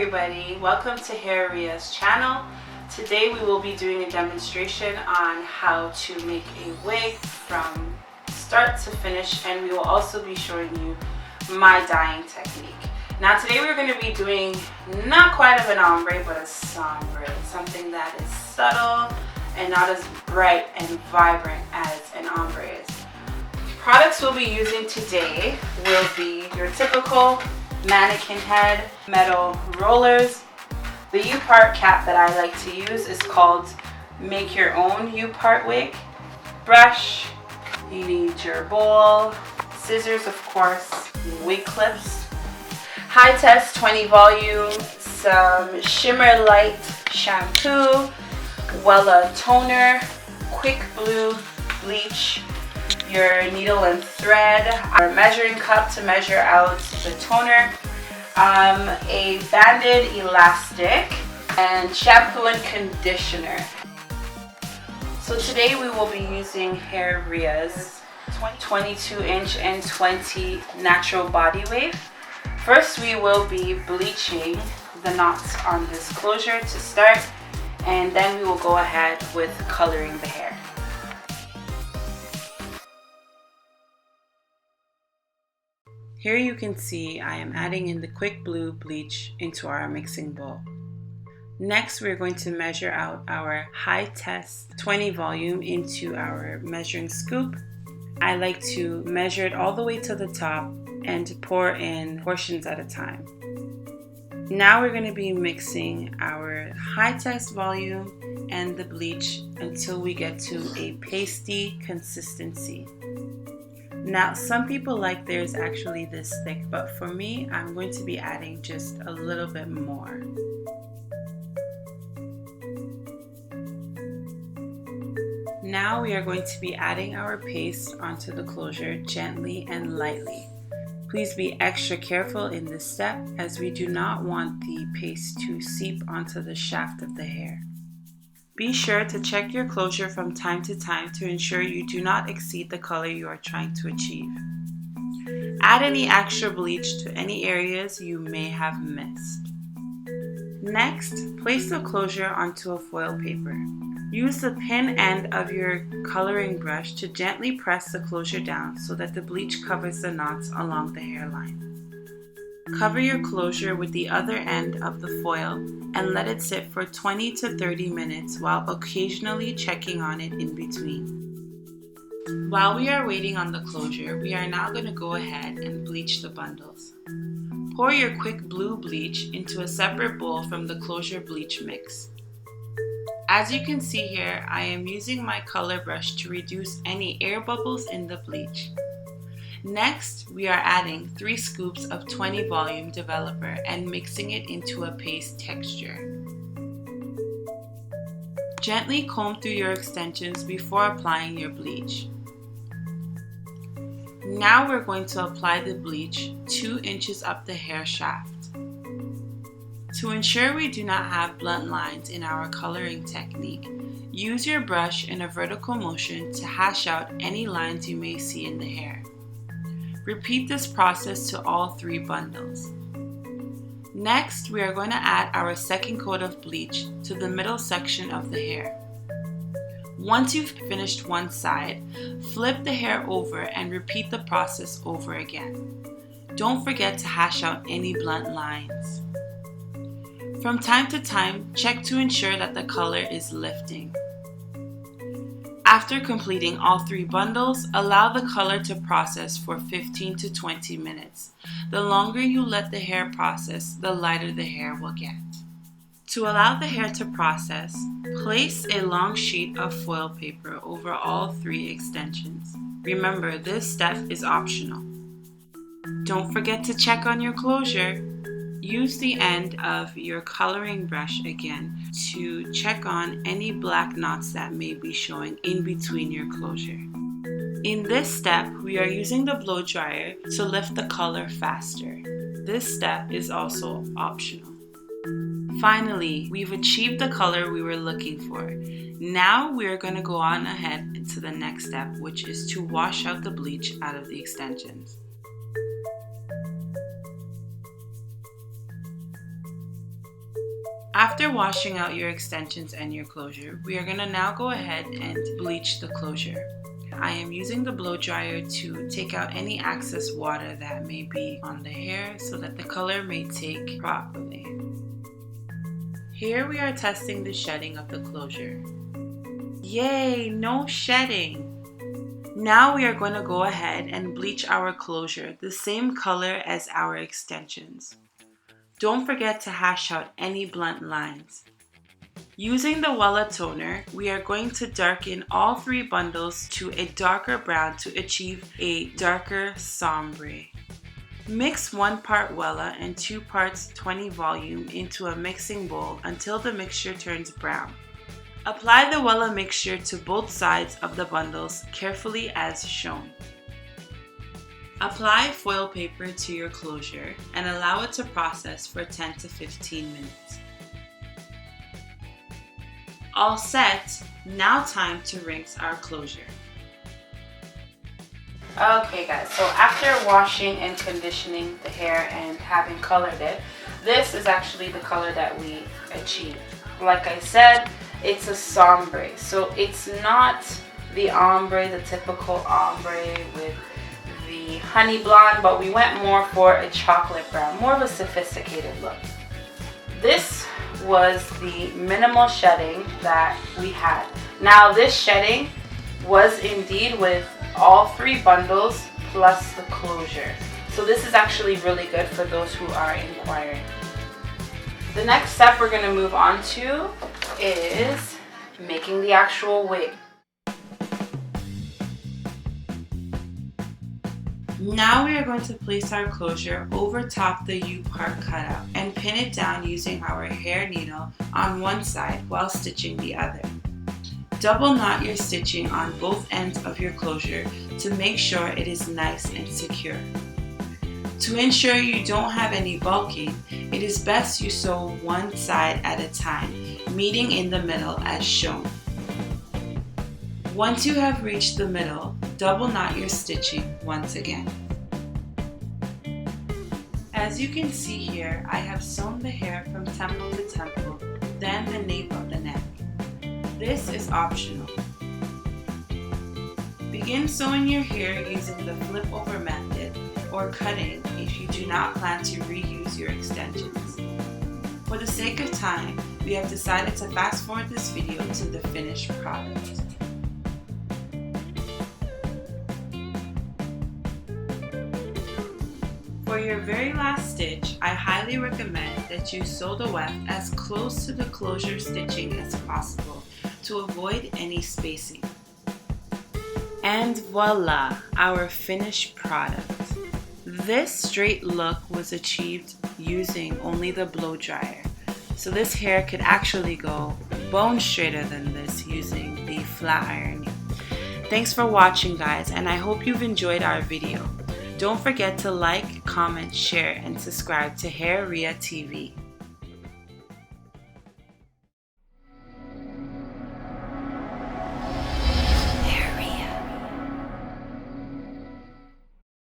everybody, welcome to Hair Riah's channel. Today we will be doing a demonstration on how to make a wig from start to finish, and we will also be showing you my dyeing technique. Now today we're going to be doing not quite of an ombre but a sombre, something that is subtle and not as bright and vibrant as an ombre is. Products we'll be using today will be your typical mannequin head, metal rollers. The U-part cap that I like to use is called Make Your Own U-part Wig. Brush, you need your bowl, scissors of course, wig clips, high test 20 volume, some shimmer light shampoo, Wella toner, quick blue bleach, your needle and thread, our measuring cup to measure out the toner, a banded elastic, and shampoo and conditioner. So today we will be using Hair Riah's 22-inch and 20 natural body wave. First we will be bleaching the knots on this closure to start, and then we will go ahead with coloring the hair. Here you can see I am adding in the quick blue bleach into our mixing bowl. Next we're going to measure out our high test 20 volume into our measuring scoop. I like to measure it all the way to the top and pour in portions at a time. Now we're going to be mixing our high test volume and the bleach until we get to a pasty consistency. Now, some people like theirs actually this thick, but for me, I'm going to be adding just a little bit more. Now we are going to be adding our paste onto the closure gently and lightly. Please be extra careful in this step as we do not want the paste to seep onto the shaft of the hair. Be sure to check your closure from time to time to ensure you do not exceed the color you are trying to achieve. Add any extra bleach to any areas you may have missed. Next, place the closure onto a foil paper. Use the pin end of your coloring brush to gently press the closure down so that the bleach covers the knots along the hairline. Cover your closure with the other end of the foil and let it sit for 20 to 30 minutes while occasionally checking on it in between. While we are waiting on the closure, we are now going to go ahead and bleach the bundles. Pour your quick blue bleach into a separate bowl from the closure bleach mix. As you can see here, I am using my color brush to reduce any air bubbles in the bleach. Next, we are adding 3 scoops of 20 volume developer and mixing it into a paste texture. Gently comb through your extensions before applying your bleach. Now we're going to apply the bleach 2 inches up the hair shaft. To ensure we do not have blunt lines in our coloring technique, use your brush in a vertical motion to hash out any lines you may see in the hair. Repeat this process to all 3 bundles. Next, we are going to add our second coat of bleach to the middle section of the hair. Once you've finished one side, flip the hair over and repeat the process over again. Don't forget to hash out any blunt lines. From time to time, check to ensure that the color is lifting. After completing all 3 bundles, allow the color to process for 15 to 20 minutes. The longer you let the hair process, the lighter the hair will get. To allow the hair to process, place a long sheet of foil paper over all 3 extensions. Remember, this step is optional. Don't forget to check on your closure. Use the end of your coloring brush again to check on any black knots that may be showing in between your closure. In this step, we are using the blow dryer to lift the color faster. This step is also optional. Finally, we've achieved the color we were looking for. Now we are going to go on ahead to the next step, which is to wash out the bleach out of the extensions. After washing out your extensions and your closure, we are going to now go ahead and bleach the closure. I am using the blow dryer to take out any excess water that may be on the hair so that the color may take properly. Here we are testing the shedding of the closure. Yay, no shedding! Now we are going to go ahead and bleach our closure the same color as our extensions. Don't forget to hash out any blunt lines. Using the Wella toner, we are going to darken all 3 bundles to a darker brown to achieve a darker sombre. Mix 1 part Wella and 2 parts 20 volume into a mixing bowl until the mixture turns brown. Apply the Wella mixture to both sides of the bundles carefully as shown. Apply foil paper to your closure and allow it to process for 10 to 15 minutes. All set, now time to rinse our closure. Okay guys, so after washing and conditioning the hair and having colored it, this is actually the color that we achieved. Like I said, it's a sombre, so it's not the ombre, the typical ombre with the honey blonde, but we went more for a chocolate brown, more of a sophisticated look. This was the minimal shedding that we had. Now this shedding was indeed with all 3 bundles plus the closure. So this is actually really good for those who are inquiring. The next step we're going to move on to is making the actual wig. Now we are going to place our closure over top the U-part cutout and pin it down using our hair needle on one side while stitching the other. Double knot your stitching on both ends of your closure to make sure it is nice and secure. To ensure you don't have any bulking, it is best you sew one side at a time, meeting in the middle as shown. Once you have reached the middle, double knot your stitching once again. As you can see here, I have sewn the hair from temple to temple, then the nape of the neck. This is optional. Begin sewing your hair using the flip over method or cutting if you do not plan to reuse your extensions. For the sake of time, we have decided to fast forward this video to the finished product. For your very last stitch, I highly recommend that you sew the weft as close to the closure stitching as possible to avoid any spacing. And voila, our finished product. This straight look was achieved using only the blow dryer. So this hair could actually go bone straighter than this using the flat ironing. Thanks for watching guys, and I hope you've enjoyed our video. Don't forget to like, comment, share, and subscribe to Hair Riah TV.